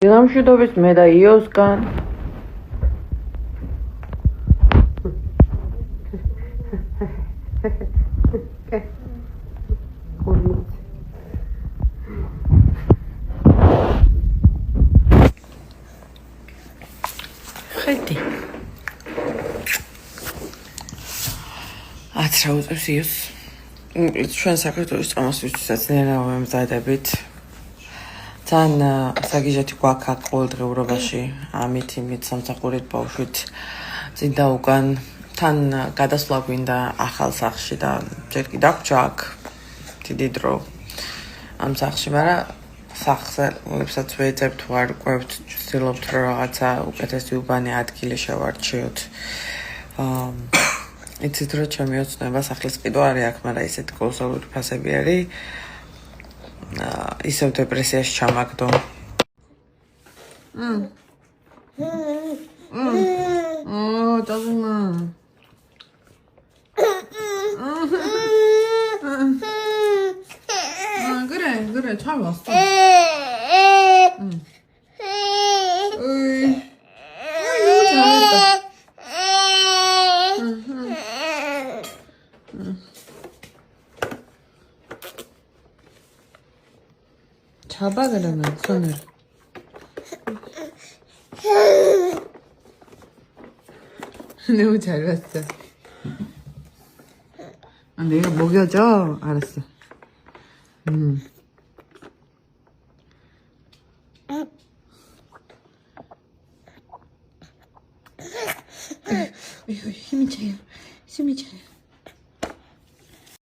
დილამშვიდობის მე და იოსგან ხედი აცრა უწევს იოს ჩვენ საქართველოს წამოს ვისაცნეა მომზადებით თან საგიჟეთი გვაქვს ყოველდღიურობაში ამით იმით სამსახურით ბავშვით წინ და უკან თან გადასვლა გვინდა ახალ სახლში და ჯერ კიდევ დაგვრჩა აქ დიდი დრო ამ სახლში მაგრამ სახლზე ვებსაც ვეძებთ ვარ ყვევთ ვცდილობთ რომ რაღაცა უკეთესი უბანი ადგილი შევარჩიოთ იცით რომ ჩემი ოცნება სახლის ყიდვა არის აქ მაგრამ ისეთი კოლოსალური ფასები არის ისევ დეპრესიაში ჩამაგდო დაგმა 그래 잘 왔어 잡아 그러면 손을 너무 잘 봤어 내가 먹여줘 알았어 힘이 차요